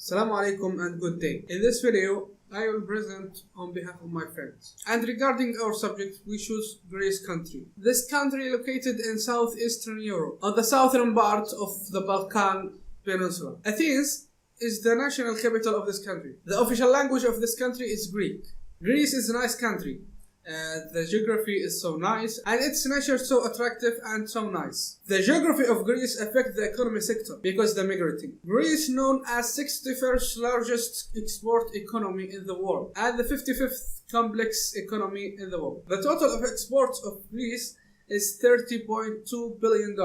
Assalamu alaikum and good day. In this video, I will present on behalf of my friends. And regarding our subject, we choose Greece country. This country located in southeastern Europe, on the southern part of the Balkan Peninsula. Athens is the national capital of this country. The official language of this country is Greek. Greece is a nice country. The geography is so nice and its nature so attractive and so nice. The geography of Greece affects the economy sector because the migrating. Greece known as 61st largest export economy in the world and the 55th complex economy in the world. The total of exports of Greece is $30.2 billion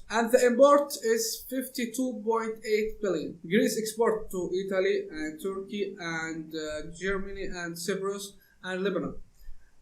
and the import is $52.8 billion. Greece export to Italy and Turkey and Germany and Cyprus and Lebanon,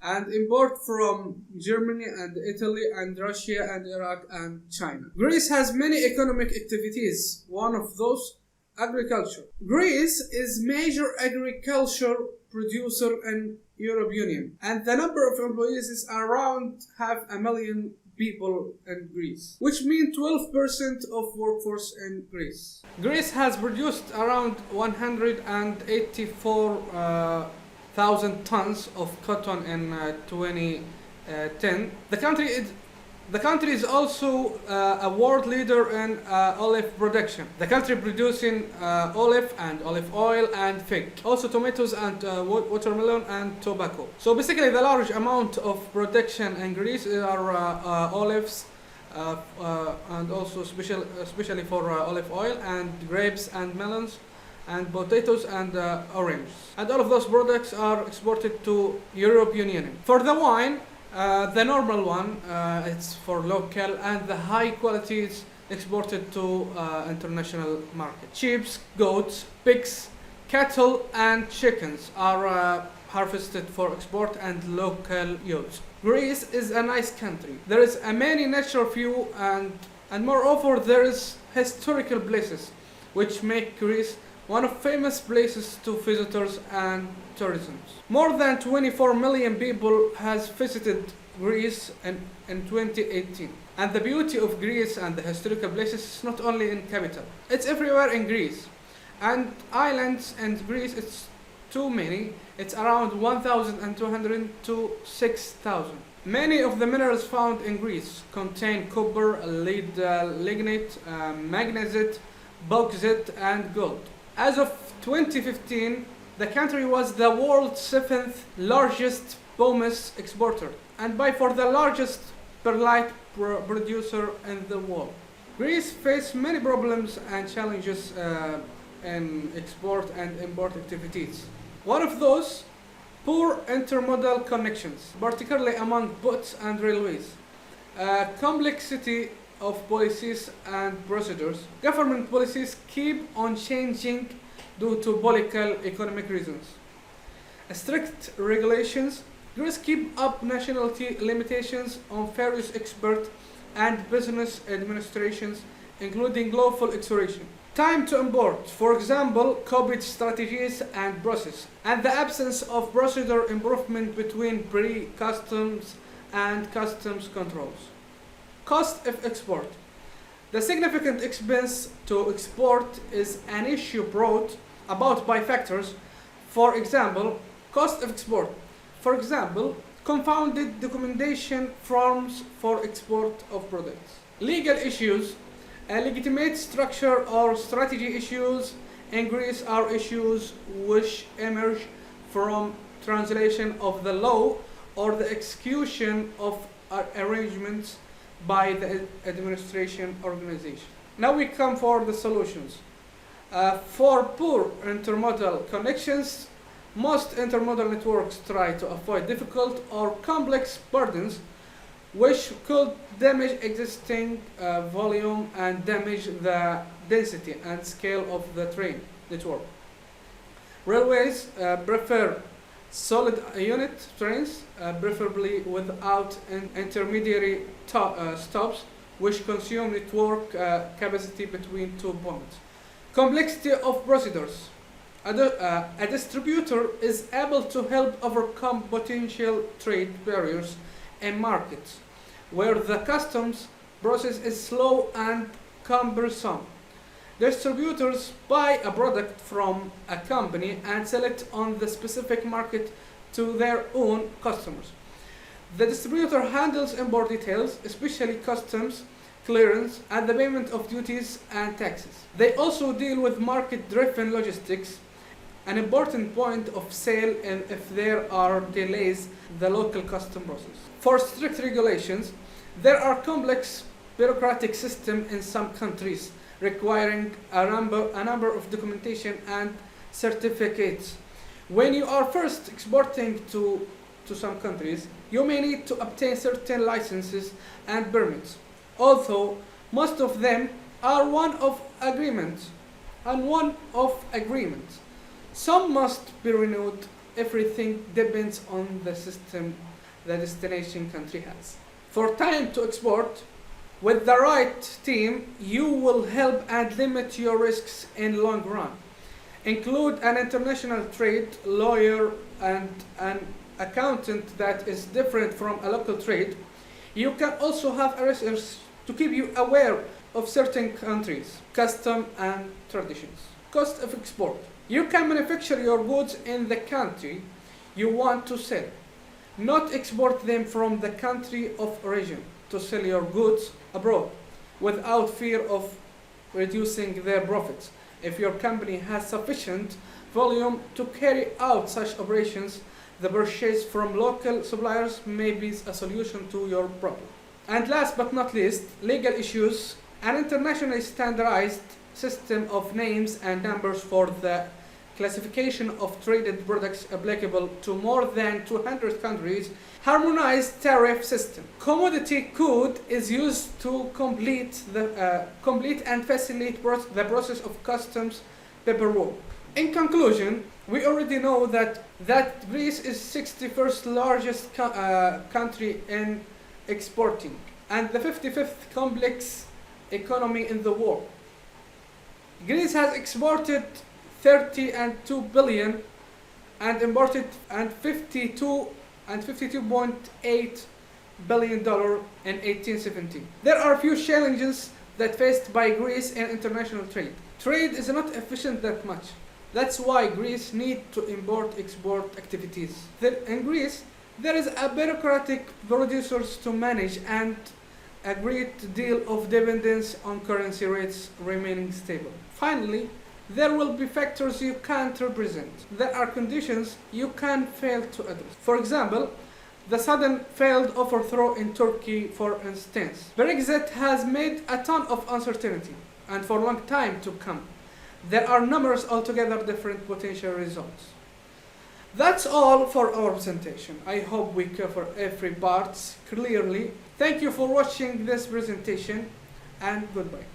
and import from Germany and Italy and Russia and Iraq and China. Greece has many economic activities. One of those, agriculture. Greece is major agriculture producer in Europe Union, and the number of employees is around 500,000 people in Greece, which means 12% of workforce in Greece. Greece has produced around 184,000 tons of cotton in 2010. The country is also a world leader in olive production. The country producing olive and olive oil and fig, also tomatoes and watermelon and tobacco. So basically, the large amount of production in Greece are olives, and also especially for olive oil and grapes and melons and potatoes and oranges. And all of those products are exported to European Union. For the wine, the normal one, it's for local, and the high quality is exported to international market. Sheep, goats, pigs, cattle and chickens are harvested for export and local use. Greece is a nice country. There is a many natural view and moreover there is historical places which make Greece one of famous places to visitors and tourism. More than 24 million people has visited Greece in 2018. And the beauty of Greece and the historical places is not only in capital. It's everywhere in Greece. And islands in Greece, it's too many. It's around 1,200 to 6,000. Many of the minerals found in Greece contain copper, lead, lignite, magnesite, bauxite and gold. As of 2015, the country was the world's 7th largest pumice exporter and by far the largest perlite producer in the world. Greece faced many problems and challenges in export and import activities. One of those, poor intermodal connections, particularly among ports and railways. Complexity of policies and procedures. Government policies keep on changing due to political economic reasons. Strict regulations. Greece keep up nationality limitations on various export and business administrations, including lawful exoration. Time to import, for example, copied strategies and process, and the absence of procedure improvement between pre-customs and customs controls. Cost of export. The significant expense to export is an issue brought about by factors. For example, cost of export. For example, confounded documentation forms for export of products. Legal issues. Legitimate structure or strategy issues in Greece are issues which emerge from translation of the law or the execution of arrangements by the administration organization. Now we come for the solutions. For poor intermodal connections, most intermodal networks try to avoid difficult or complex burdens which could damage existing volume and damage the density and scale of the train network. Railways prefer solid unit trains, preferably without intermediary stops, which consume network capacity between 2 points. Complexity of procedures. A distributor is able to help overcome potential trade barriers in markets where the customs process is slow and cumbersome. Distributors buy a product from a company and sell it on the specific market to their own customers. The distributor handles import details, especially customs, clearance, and the payment of duties and taxes. They also deal with market-driven logistics, an important point of sale, and if there are delays, the local custom process. For strict regulations, there are complex bureaucratic systems in some countries requiring a number of documentation and certificates. When you are first exporting to some countries, you may need to obtain certain licenses and permits, although most of them are one-off agreements. Some must be renewed. Everything depends on the system the destination country has. For time to export, with the right team, you will help and limit your risks in long run. Include an international trade lawyer and an accountant that is different from a local trade. You can also have a research to keep you aware of certain countries, custom and traditions. Cost of export. You can manufacture your goods in the country you want to sell, not export them from the country of origin to sell your goods abroad without fear of reducing their profits. If your company has sufficient volume to carry out such operations, the purchase from local suppliers may be a solution to your problem. And last but not least, legal issues. An internationally standardized system of names and numbers for the classification of traded products applicable to more than 200 countries, harmonized tariff system. Commodity code is used to complete and facilitate the process of customs paperwork. In conclusion, we already know that Greece is 61st largest country in exporting and the 55th complex economy in the world. Greece has exported 32 billion and imported 52.8 billion dollar in 1817. There are few challenges that faced by Greece in international trade. Trade is not efficient that much. That's why Greece needs to import-export activities. In Greece, there is a bureaucratic producers to manage and a great deal of dependence on currency rates remaining stable. Finally, there will be factors you can't represent. There are conditions you can fail to address. For example, the sudden failed overthrow in Turkey, for instance. Brexit has made a ton of uncertainty, and for a long time to come. There are numerous altogether different potential results. That's all for our presentation. I hope we cover every part clearly. Thank you for watching this presentation, and goodbye.